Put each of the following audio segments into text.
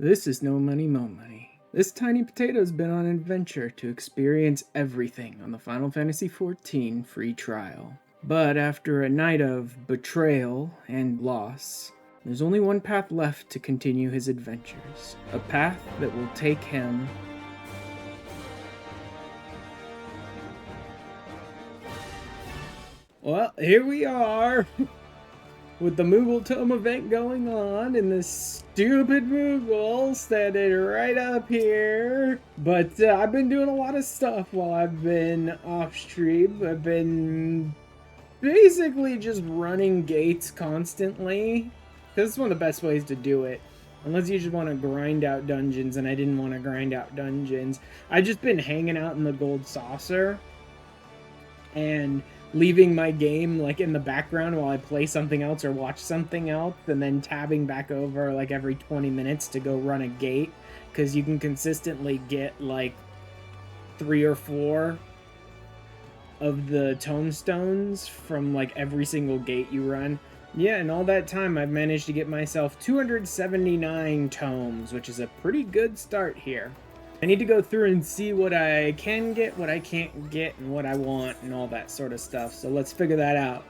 This is No Money Mo Money. This tiny potato's been on an adventure to experience everything on the Final Fantasy XIV free trial. But after a night of betrayal and loss, there's only one path left to continue his adventures. A path that will take him Well, here we are with the Mogtome Event going on and this stupid Moogle standing right up here. But I've been doing a lot of stuff while I've been off stream. I've been basically just running gates constantly, because it's one of the best ways to do it. Unless you just want to grind out dungeons, and I didn't want to grind out dungeons. I've just been hanging out in the gold saucer and leaving my game like in the background while I play something else or watch something else, and then tabbing back over like every 20 minutes to go run a gate, because you can consistently get like 3 or 4 of the tombstones from like every single gate you run. Yeah, and all that time I've managed to get myself 279 tomes, which is a pretty good start here. I need to go through and see what I can get, what I can't get, and what I want, and all that sort of stuff. So let's figure that out.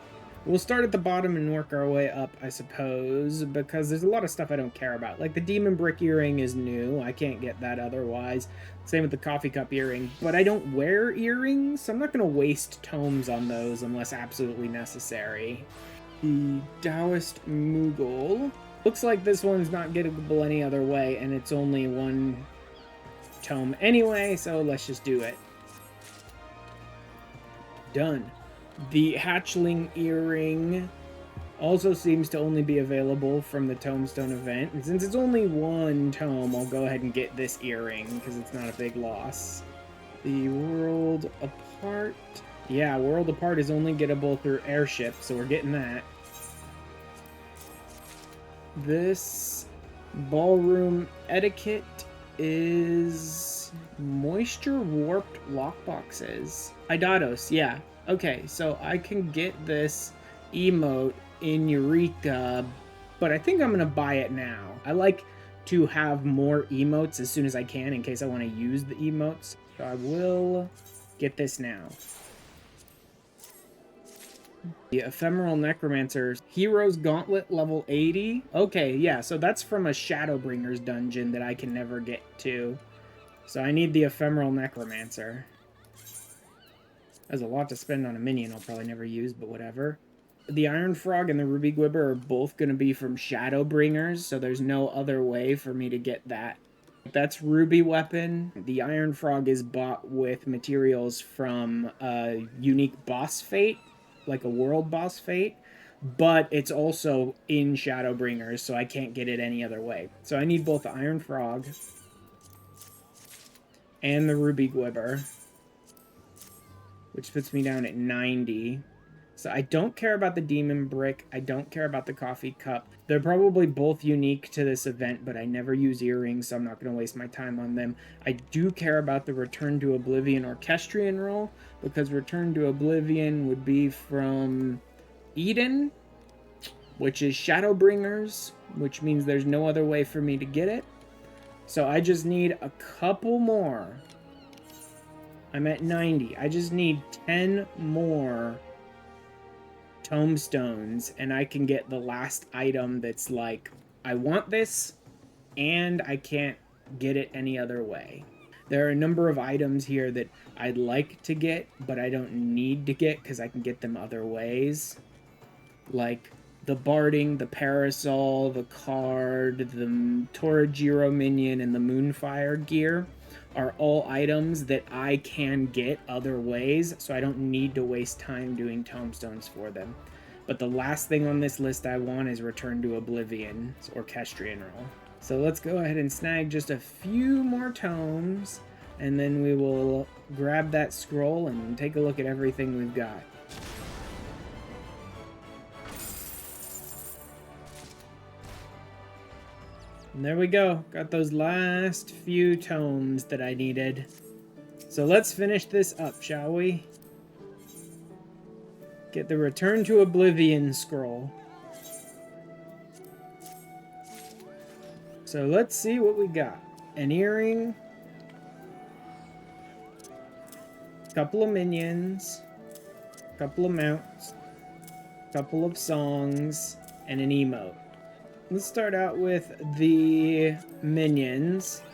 We'll start at the bottom and work our way up, I suppose, because there's a lot of stuff I don't care about. Like the demon brick earring is new. I can't get that otherwise. Same with the coffee cup earring. But I don't wear earrings, so I'm not going to waste tomes on those unless absolutely necessary. The Taoist Moogle. Looks like this one's not gettable any other way, and it's only one tome anyway, so let's just do it. Done. The hatchling earring also seems to only be available from the tombstone event, and since it's only one tome, I'll go ahead and get this earring because it's not a big loss. The World Apart. Yeah, World Apart is only gettable through airship, so we're getting that. This Ballroom Etiquette is moisture warped lockboxes. Idados, yeah. Okay, so I can get this emote in Eureka, but I think I'm gonna buy it now. I like to have more emotes as soon as I can in case I want to use the emotes. So I will get this now. The Ephemeral Necromancer's Hero's Gauntlet level 80. Okay, yeah, so that's from a Shadowbringers dungeon that I can never get to. So I need the Ephemeral Necromancer. That's a lot to spend on a minion I'll probably never use, but whatever. The Iron Frog and the Ruby Gwibber are both going to be from Shadowbringers, so there's no other way for me to get that. That's Ruby Weapon. The Iron Frog is bought with materials from a unique boss fate, like a world boss fate, but it's also in Shadowbringers, so I can't get it any other way. So I need both the Iron Frog and the Ruby Gwibber, which puts me down at 90. So I don't care about the Demon Brick. I don't care about the Coffee Cup. They're probably both unique to this event, but I never use earrings, so I'm not going to waste my time on them. I do care about the Return to Oblivion Orchestrion roll, because Return to Oblivion would be from Eden, which is Shadowbringers, which means there's no other way for me to get it. So I just need a couple more. I'm at 90. I just need 10 more tombstones, and I can get the last item that's like, I want this, and I can't get it any other way. There are a number of items here that I'd like to get, but I don't need to get because I can get them other ways. Like the Barding, the Parasol, the Card, the Torajiro Minion, and the Moonfire gear are all items that I can get other ways, so I don't need to waste time doing tombstones for them. But the last thing on this list I want is Return to Oblivion, Orchestrion roll. So let's go ahead and snag just a few more tomes, and then we will grab that scroll and take a look at everything we've got. And there we go. Got those last few tomes that I needed. So let's finish this up, shall we? Get the Return to Oblivion scroll. So let's see what we got. An earring. Couple of minions. Couple of mounts. Couple of songs. And an emote. Let's start out with the minions.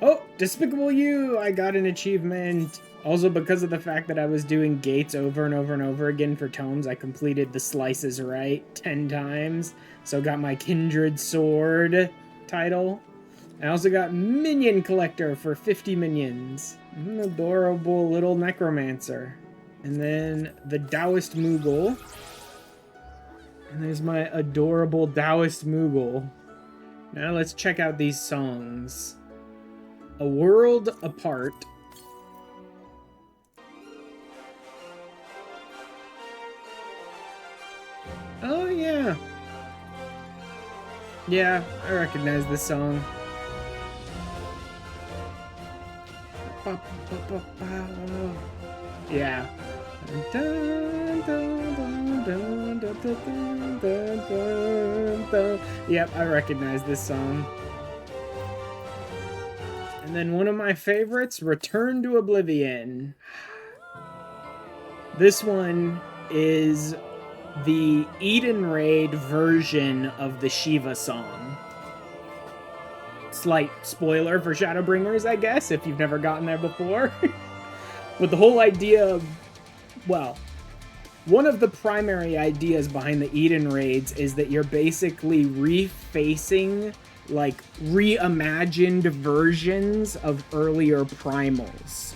Oh, Despicable You! I got an achievement. Also, because of the fact that I was doing gates over and over and over again for tomes, I completed the Slices Right 10 times. So got my Kindred Sword title. I also got Minion Collector for 50 minions. An adorable little Necromancer. And then the Taoist Moogle. And there's my adorable Taoist Moogle. Now let's check out these songs. A World Apart. Oh, yeah. Yeah, I recognize this song. Yeah. Yep, I recognize this song. And then one of my favorites, Return to Oblivion. This one is the Eden Raid version of the Shiva song. Slight spoiler for Shadowbringers, I guess, if you've never gotten there before. But the whole idea of, well, one of the primary ideas behind the Eden Raids is that you're basically refacing, like, reimagined versions of earlier primals.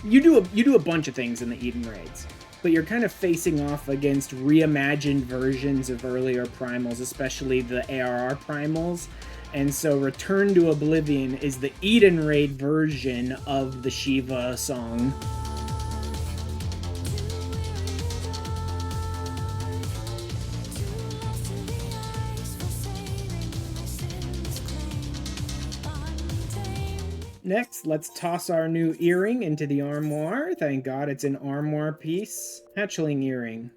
You do a bunch of things in the Eden Raids, but you're kind of facing off against reimagined versions of earlier primals, especially the ARR primals. And so Return to Oblivion is the Eden Raid version of the Shiva song. Next, let's toss our new earring into the armoire. Thank God it's an armoire piece. Hatchling earring.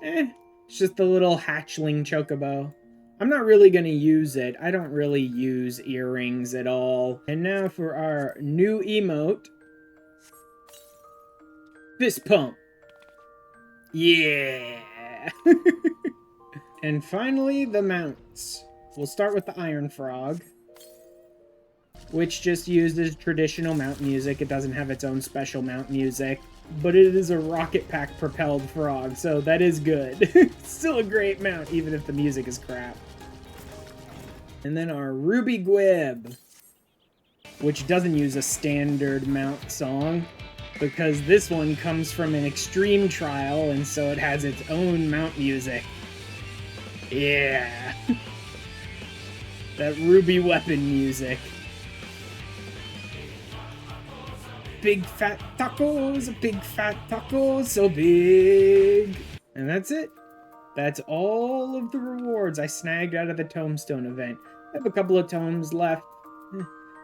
It's just a little hatchling chocobo. I'm not really going to use it. I don't really use earrings at all. And now for our new emote. Fist pump. Yeah! And finally, the mounts. We'll start with the Iron Frog, which just uses traditional mount music. It doesn't have its own special mount music, but it is a rocket pack propelled frog, so that is good. Still a great mount, even if the music is crap. And then our Ruby Gwib, which doesn't use a standard mount song, because this one comes from an extreme trial, and so it has its own mount music. Yeah. That Ruby weapon music. Big fat tacos, big fat tacos, so big. And that's it. That's all of the rewards I snagged out of the Tombstone event. I have a couple of tomes left.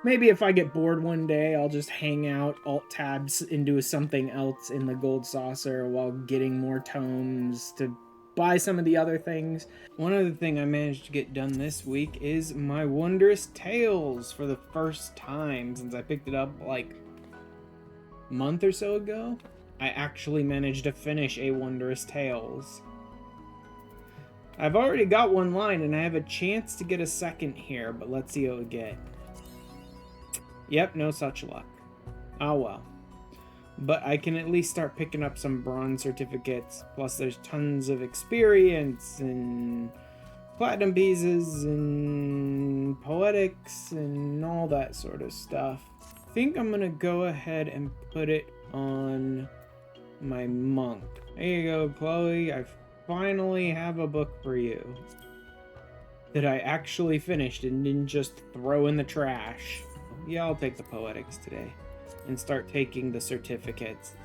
Maybe if I get bored one day, I'll just hang out, alt-tabs into something else in the Gold Saucer while getting more tomes to buy some of the other things. One other thing I managed to get done this week is my Wondrous Tales for the first time since I picked it up like a month or so ago. I actually managed to finish a Wondrous Tales. I've already got one line and I have a chance to get a second here, but let's see what we get. Yep, no such luck. Oh well. But I can at least start picking up some bronze certificates. Plus there's tons of experience and platinum pieces and poetics and all that sort of stuff. I think I'm gonna go ahead and put it on my monk. There you go, Chloe. I finally have a book for you that I actually finished and didn't just throw in the trash. Yeah, I'll take the poetics today and start taking the certificates.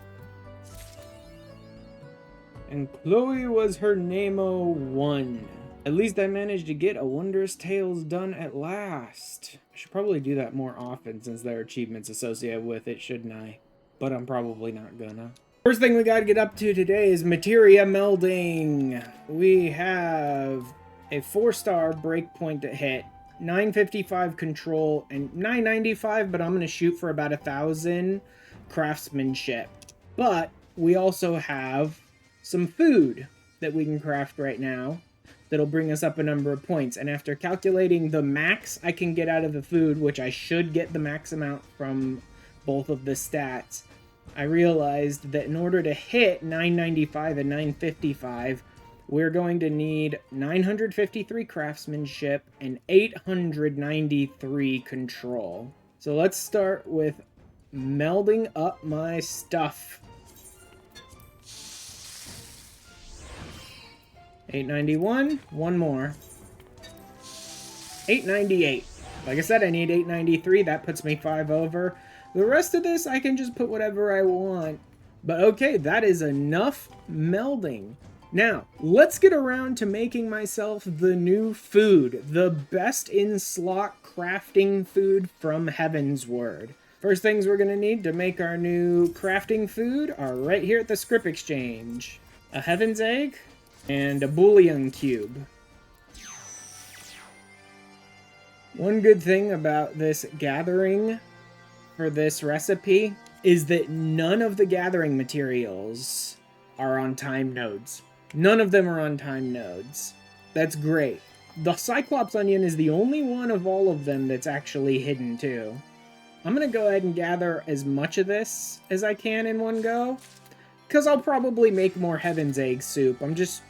And Chloe was her Nemo 1. At least I managed to get a Wondrous Tales done at last. I should probably do that more often since there are achievements associated with it, shouldn't I? But I'm probably not gonna. First thing we gotta get up to today is materia melding. We have a 4-star breakpoint to hit, 955 control, and 995, but I'm gonna shoot for about 1,000 craftsmanship. But we also have some food that we can craft right now that'll bring us up a number of points. And after calculating the max I can get out of the food, which I should get the max amount from both of the stats, I realized that in order to hit 995 and 955, we're going to need 953 craftsmanship and 893 control. So let's start with melding up my stuff. 891, one more. 898. Like I said, I need 893. That puts me 5 over. The rest of this, I can just put whatever I want. But okay, that is enough melding. Now, let's get around to making myself the new food. The best in slot crafting food from Heaven's Word. First things we're going to need to make our new crafting food are right here at the script exchange. A Heaven's Egg and a Bouillon Cube. One good thing about this gathering for this recipe is that none of the gathering materials are on time nodes. None of them are on time nodes. That's great. The Cyclops onion is the only one of all of them that's actually hidden too. I'm gonna go ahead and gather as much of this as I can in one go, because I'll probably make more Heaven's Egg soup. I'm just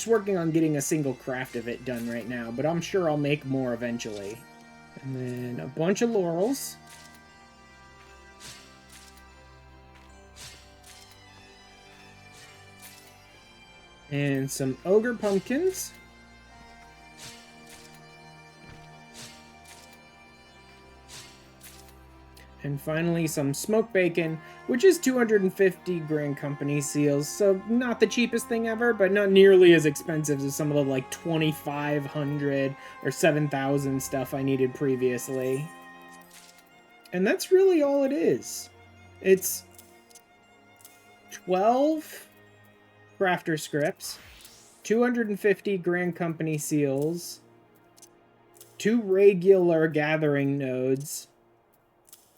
working on getting a single craft of it done right now, but I'm sure I'll make more eventually. And then a bunch of laurels. And some ogre pumpkins. And finally some smoked bacon, which is 250 Grand Company seals, so not the cheapest thing ever, but not nearly as expensive as some of the like 2,500 or 7,000 stuff I needed previously. And that's really all it is. It's 12 crafter scripts, 250 Grand Company seals, 2 regular gathering nodes,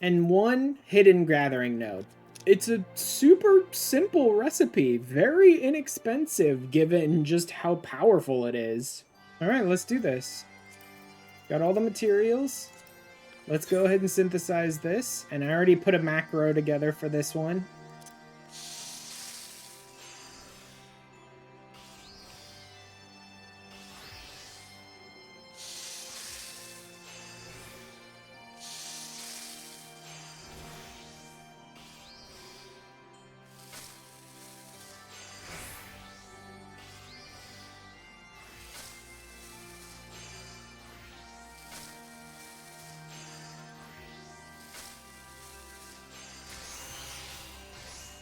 and 1 hidden gathering node. It's a super simple recipe, very inexpensive given just how powerful it is. Alright, let's do this. Got all the materials. Let's go ahead and synthesize this, and I already put a macro together for this one.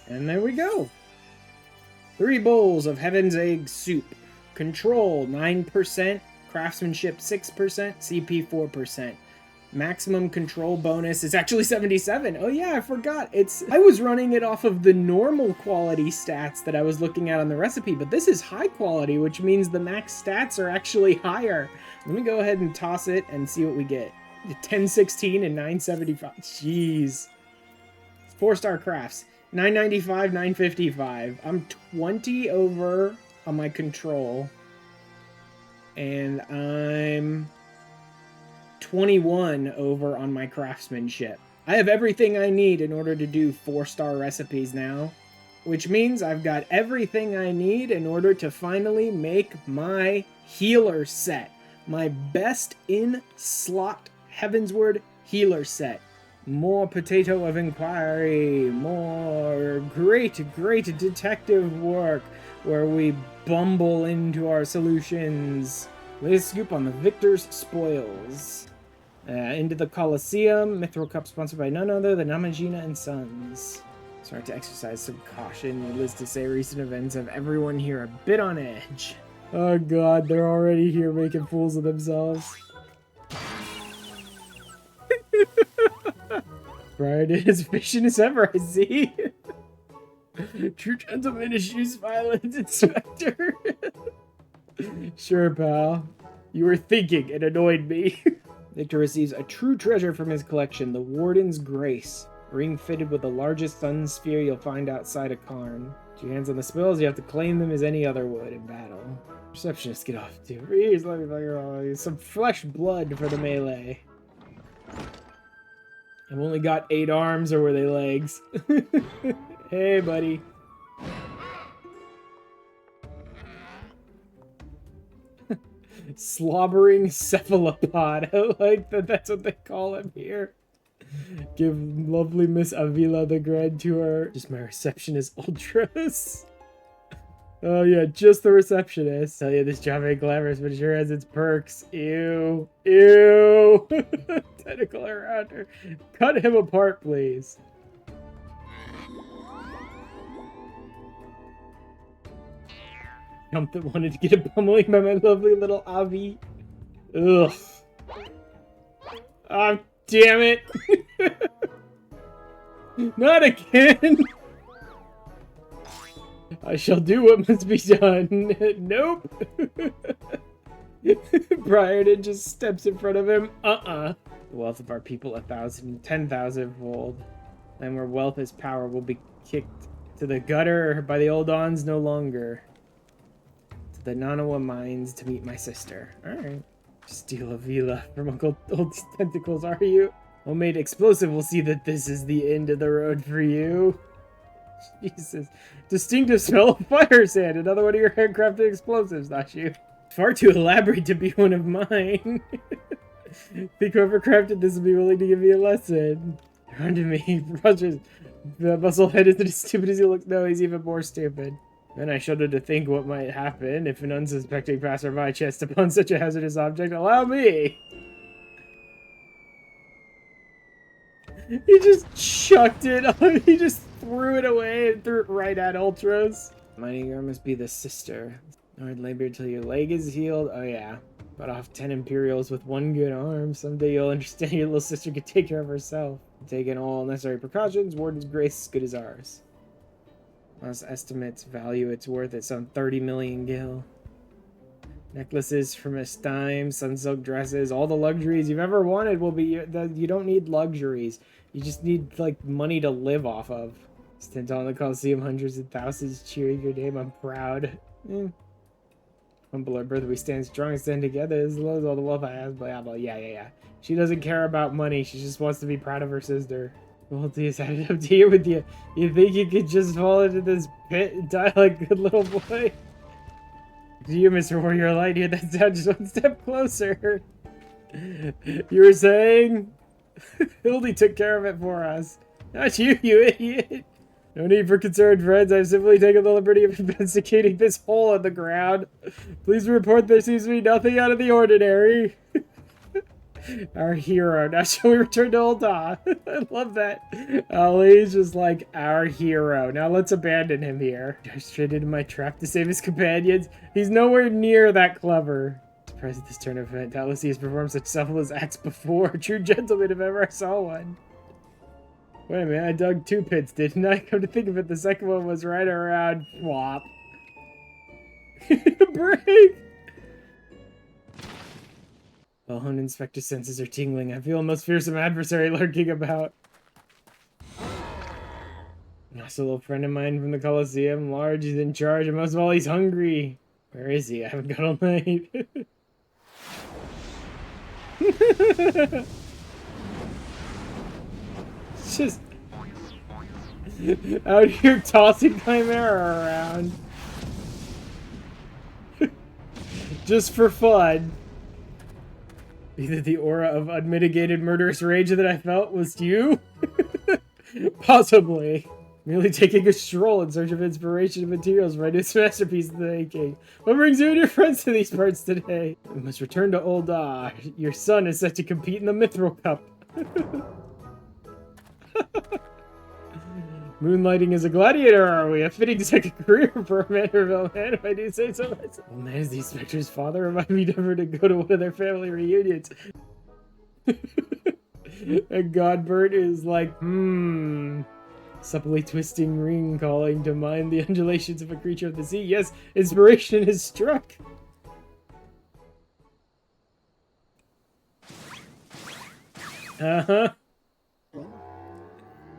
And there we go. 3 bowls of Heaven's Egg soup. Control 9%, craftsmanship 6%, CP 4%. Maximum control bonus is actually 77. Oh yeah, I forgot. I was running it off of the normal quality stats that I was looking at on the recipe, but this is high quality, which means the max stats are actually higher. Let me go ahead and toss it and see what we get. 1016 and 975. Jeez. 4-star crafts. 995, 955. I'm 20 over on my control. And I'm 21 over on my craftsmanship. I have everything I need in order to do 4-star recipes now. Which means I've got everything I need in order to finally make my healer set. My best in slot Heavensward healer set. More potato of Enquiry, more great detective work where we bumble into our solutions with a scoop on the victor's spoils. Into the Colosseum, Mithril Cup sponsored by none other than Amagina and Sons. Start to exercise some caution. Needless to say, recent events have everyone here a bit on edge. Oh god, they're already here making fools of themselves. Bright as efficient as ever, I see. True gentleman eschews violence, Inspector. Sure, pal. You were thinking. It annoyed me. Victor receives a true treasure from his collection, the Warden's Grace. Ring fitted with the largest sun sphere you'll find outside a Karn. With your hands on the spells, you have to claim them as any other would in battle. Receptionist, get off, dude. Please let me fucking some flesh blood for the melee. I've only got 8 arms, or were they legs? Hey, buddy. Slobbering cephalopod. I like that that's what they call him here. Give lovely Miss Avila the grand tour. Just my receptionist, Ul'dah. Oh yeah, just the receptionist. Tell you this job ain't glamorous, but it sure has its perks. Ew. Ew. Tentacle around her. Cut him apart, please. Jump that wanted to get a pummeling by my lovely little Avi. Ugh. Oh, damn it. Not again. I shall do what must be done. Nope. Briarden just steps in front of him. The wealth of our people 10,000-fold. And where wealth is power will be kicked to the gutter by the Uldahs no longer. To the Nanawa mines to meet my sister. Alright. Steal a vila from Uncle Old's tentacles, are you? Homemade explosive will see that this is the end of the road for you. Jesus. Distinctive smell of fire sand. Another one of your handcrafted explosives, not you. Far too elaborate to be one of mine. Think whoever crafted this will be willing to give me a lesson. They're onto me. Rogers, the muscle-head isn't as stupid as he looks. No, he's even more stupid. Then I shudder to think what might happen if an unsuspecting passerby chanced upon such a hazardous object. Allow me! He just chucked it. He just threw it away and threw it right at Ultros. Mining girl must be the sister. Hard labor till your leg is healed. Oh yeah. Got off 10 Imperials with 1 good arm. Someday you'll understand your little sister can take care of herself. Taking all necessary precautions, Warden's Grace is good as ours. Most estimates value it's worth at some 30 million gil. Necklaces from Estime, sunsilk dresses, all the luxuries you've ever wanted will be... You don't need luxuries. You just need, like, money to live off of. Stint on the Coliseum, hundreds of thousands cheering your name. I'm proud. Humble our birth, we stand strong and stand together. As low as all the wealth I have, blah, blah. Yeah. She doesn't care about money. She just wants to be proud of her sister. Wealthy is headed up to here with you. You think you could just fall into this pit and die like a good little boy? To you, Mr. Warrior Light, here, that's down just one step closer. You were saying? Hildy took care of it for us. Not you, you idiot. No need for concern, friends. I've simply taken the liberty of investigating this hole in the ground. Please report there seems to be nothing out of the ordinary. Our hero. Now shall we return to Ul'dah? I love that. Ali's just like, our hero. Now let's abandon him here. Dive straight into my trap to save his companions. He's nowhere near that clever. Surprised at this turn of event. Doubtless he has performed such selfless acts before. True gentleman if ever I saw one. Wait a minute, I dug 2 pits, didn't I? Come to think of it, the second one was right around flop. Break! Well-honed Inspector senses are tingling. I feel a most fearsome adversary lurking about. That's a little friend of mine from the Coliseum. Large, he's in charge, and most of all, he's hungry. Where is he? I haven't got all night. Just out here tossing Chimera around. Just for fun. Either the aura of unmitigated murderous rage that I felt was you? Possibly. Merely taking a stroll in search of inspiration and materials for my new masterpiece of the making. What brings you and your friends to these parts today? We must return to Ul'dah. Your son is set to compete in the Mithril Cup. Moonlighting as a gladiator, are we? A fitting second career for a Manderville man, if I do say so myself. Oh man, is the Spectre's father remind me never to go to one of their family reunions. And Godbert is like, Supplely twisting ring calling to mind the undulations of a creature of the sea. Yes, inspiration is struck. Uh-huh.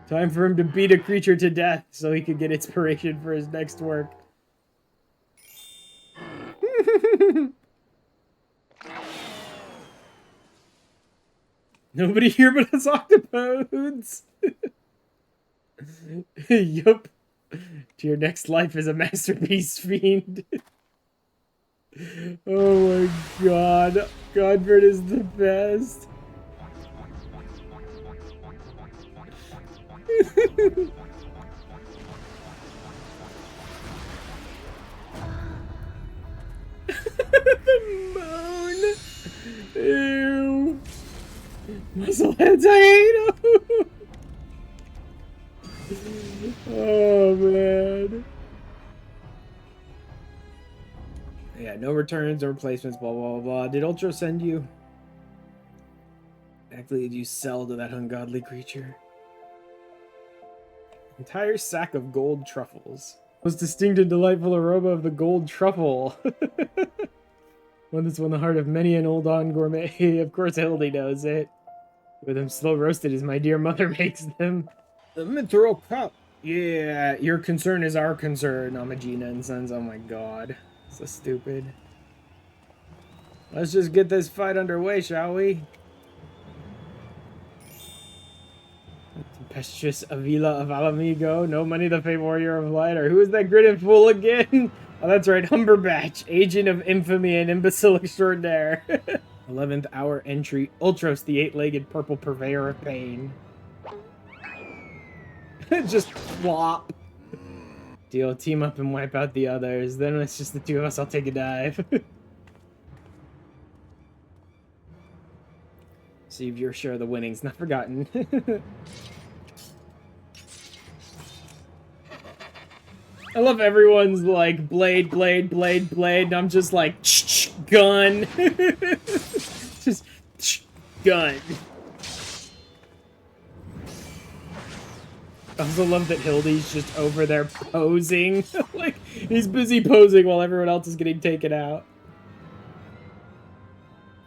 Time for him to beat a creature to death so he could get inspiration for his next work. Nobody here but us octopodes. Yup. To your next life as a masterpiece fiend. Oh my god. Godbird is the best. The moon. Ew. Muscleheads, I hate him. Oh man. Yeah, no returns or replacements, blah blah blah. Did Ultra send you? Exactly did you sell to that ungodly creature? Entire sack of gold truffles. Most distinct and delightful aroma of the gold truffle. One that's won the heart of many an Ul'dah gourmet. Of course Hildy knows it. With them slow roasted as my dear mother makes them. The mithril cup. Yeah, your concern is our concern, Amagina and Sons. Oh my god. So stupid. Let's just get this fight underway, shall we? Tempestuous Avila of Alamigo. No money, the famed warrior of light. Or who is that grinning fool again? Oh, that's right. Humberbatch. Agent of infamy and imbecile extraordinaire. 11th hour entry. Ultros, the 8-legged purple purveyor of pain. Just flop. Deal, team up and wipe out the others. Then it's just the two of us, I'll take a dive. See if your share of the winnings, not forgotten. I love everyone's like, blade, blade, blade, blade, and I'm just like, gun. Just, gun. I also love that Hildy's just over there posing. Like, he's busy posing while everyone else is getting taken out.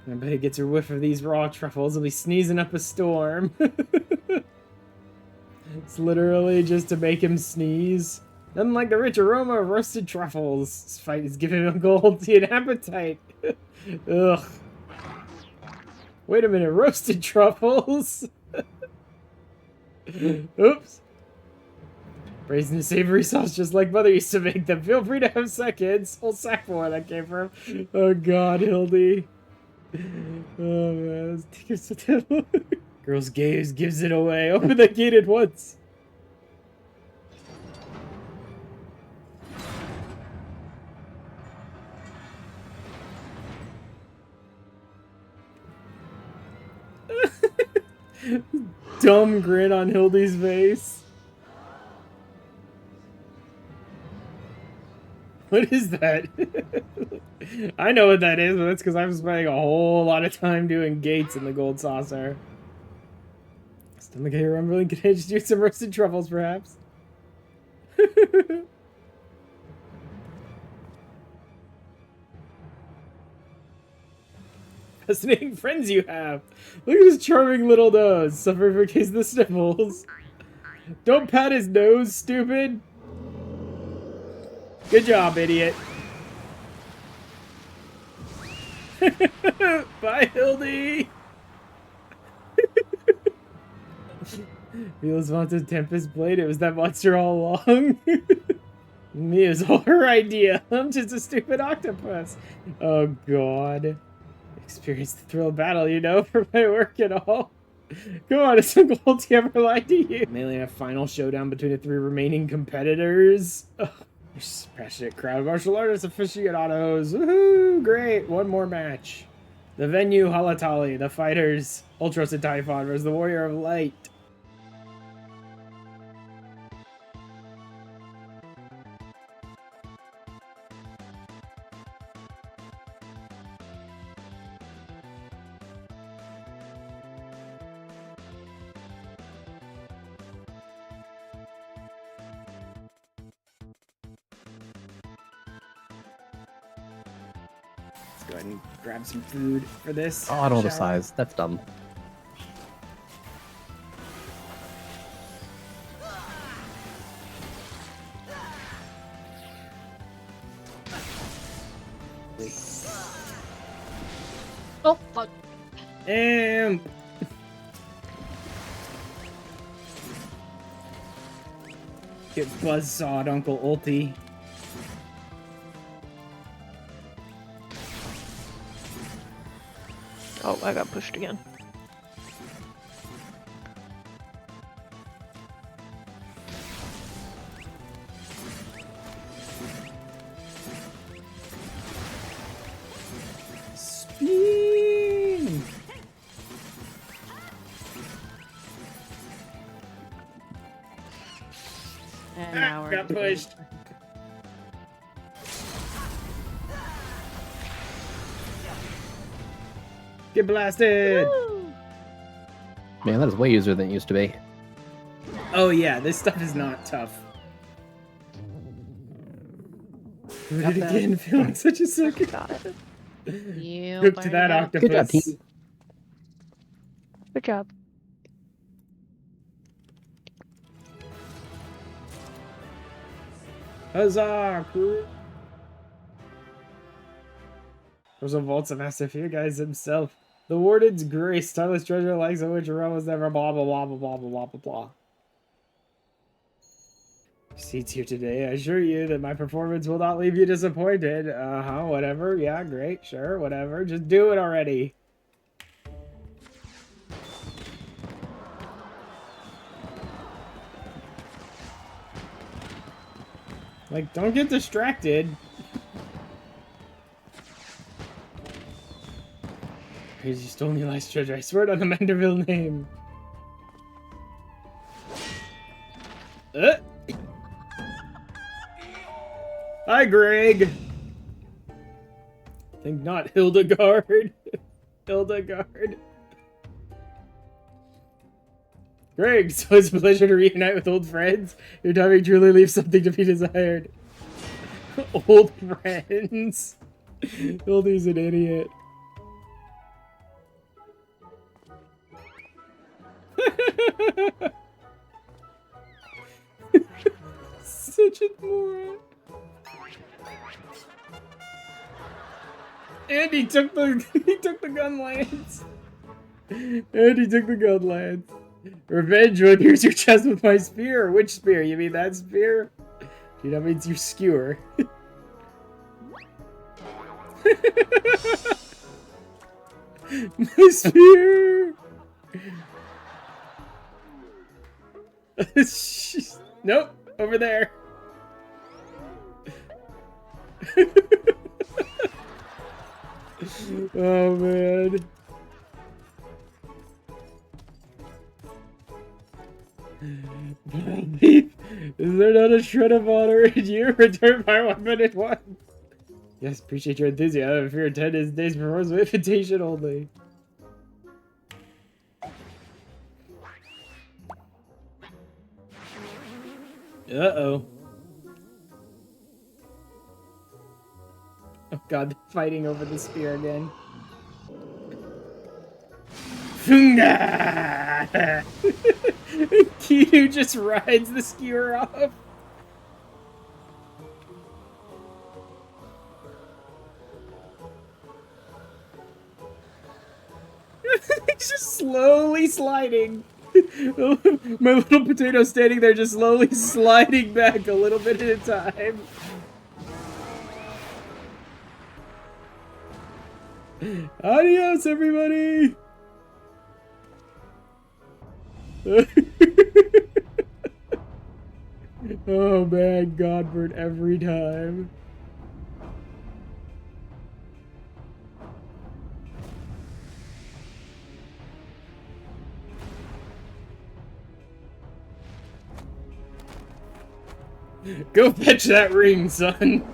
I bet he gets a whiff of these raw truffles. He'll be sneezing up a storm. It's literally just to make him sneeze. Nothing like the rich aroma of roasted truffles. This fight is giving him a golden appetite. Ugh. Wait a minute, roasted truffles? Oops. Braised in savory sauce just like Mother used to make them. Feel free to have seconds. Whole sack for where that came from. Oh god, Hildy. Oh man, this Girl's gaze gives it away. Open the gate at once. Dumb grin on Hildy's face. What is that? I know what that is, but that's because I'm spending a whole lot of time doing gates in the gold saucer. Stomach here, I'm really gonna just do some roasted truffles, perhaps. Fascinating friends you have. Look at his charming little nose. Suffering for a case of the sniffles. Don't pat his nose, stupid. Good job, idiot. Bye, Hildy. Feels wanted Tempest Blade. It was that monster all along. Me is all her idea. I'm just a stupid octopus. Oh, God. Experience the thrill of battle, you know, for my work and all. Come on, it's a gold ever lied to you. Mainly a final showdown between the 3 remaining competitors. Ugh. Passionate crowd. Martial artists, aficionados. Woohoo! Great. One more match. The venue, Halatali. The fighters, Ultros and Typhon versus the Warrior of Light. go ahead and grab some food for this. Oh, I don't know the shall I? size. That's dumb. Oh, fuck. And get buzzsawed, Uncle Ulti. Oh, I got pushed again. Spin! And now we're Got pushed. Get blasted! Woo! Man, that is way easier than it used to be. Oh yeah, this stuff is not tough. Did it that. again, feeling such a sucker. Got it. You Hook to that burned it. Good job, octopus. team. Good job. Huzzah, crew! There's a vaults of SFU guys himself. The Warden's grace, timeless treasure likes of which realm was never blah blah blah blah blah blah blah blah. Seats here today, I assure you that my performance will not leave you disappointed. Whatever. Yeah, great, sure, whatever. Just do it already. Like, don't get distracted. Crazy stole Eli's treasure. I swear it on the Manderville name. Hi, Greg. Think not, Hildegard. Hildegard. Greg, so it's a pleasure to reunite with old friends. Your timing truly leaves something to be desired. Old friends. Hildy's an idiot. Such a moron. And he took the gun lance. And he took the gun lance. Revenge will pierce your chest with my spear. Which spear? You mean that spear? Dude, that means your skewer. My spear! Nope, over there. Oh man. Is there not a shred of honor in you? Return my weapon at once. Yes, appreciate your enthusiasm. If your attendance days performs with invitation only. Uh-oh. Oh god, they're fighting over the spear again. Funga! Kidu just rides the skewer off. He's just slowly sliding. My little potato standing there just slowly sliding back a little bit at a time. Adios, everybody! Oh man, Godbert every time. Go fetch that ring, son!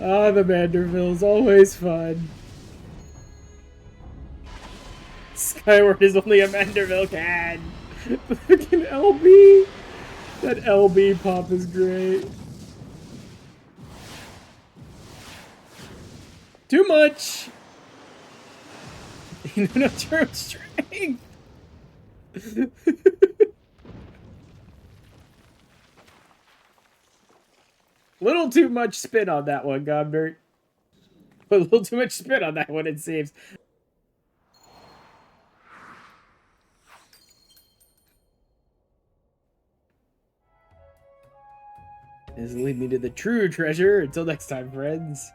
Ah, the Manderville's always fun. Skyward is only a Manderville can. Fucking LB! That LB pop is great. Too much! No turn strength! Little too much spin on that one, Godbert. A little too much spin on that one, it seems. This will lead me to the true treasure. Until next time, friends.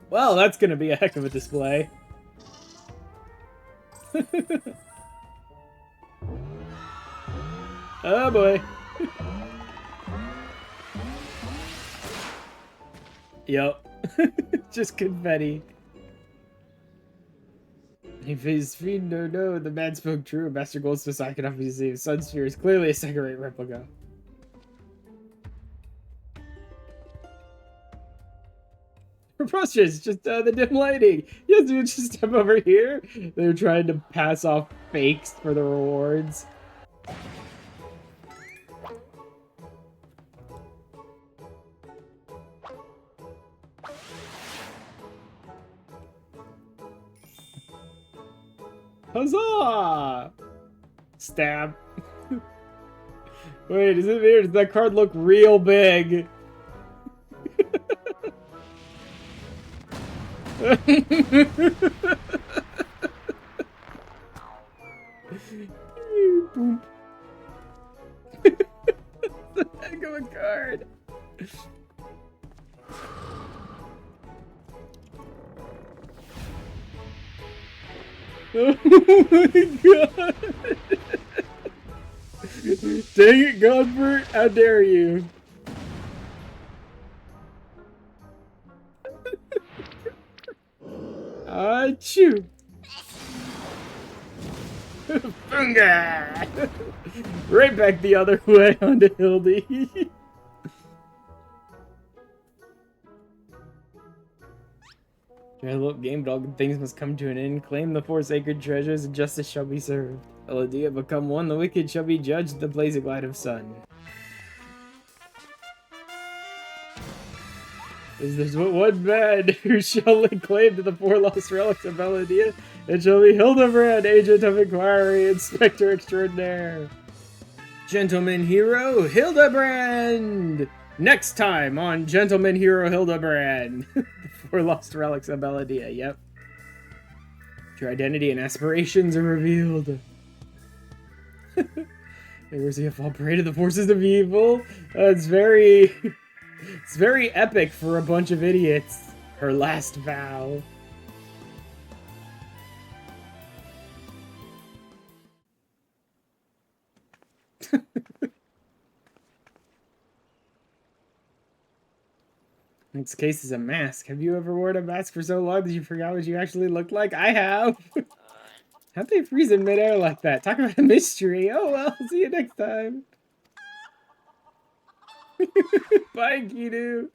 Well, that's gonna be a heck of a display. Oh boy. Yup. Just confetti. If his fiend no, the man spoke true. Master Goldsmith's I cannot be deceived. Sun Sphere is clearly a second-rate replica. Preposterous, just the dim lighting. Yes, you just step over here. They're trying to pass off fakes for the rewards. Huzzah! Stab. Wait, is it weird? Does that card look real big? Boom. That's a heck of a card. Oh my god! Dang it, Godbert! How dare you! Achoo! Funga! Right back the other way onto Hildy. Look, game dog, things must come to an end. Claim the 4 sacred treasures, and justice shall be served. Ul'dah become one, the wicked shall be judged, the blazing light of sun. Is there one man who shall lay claim to the 4 lost relics of Ul'dah? It shall be Hildebrand, agent of Enquiry, inspector extraordinaire. Gentleman hero Hildebrand! Next time on Gentleman Hero Hildebrand. The 4 lost relics of Ul'dah, yep. Your identity and aspirations are revealed. Where's he fall prey to the forces of evil? It's very epic for a bunch of idiots. Her last vow. Next case is a mask. Have you ever worn a mask for so long that you forgot what you actually looked like? I have. How'd they freeze in midair like that? Talk about a mystery. Oh well, see you next time. Bye, Kidu.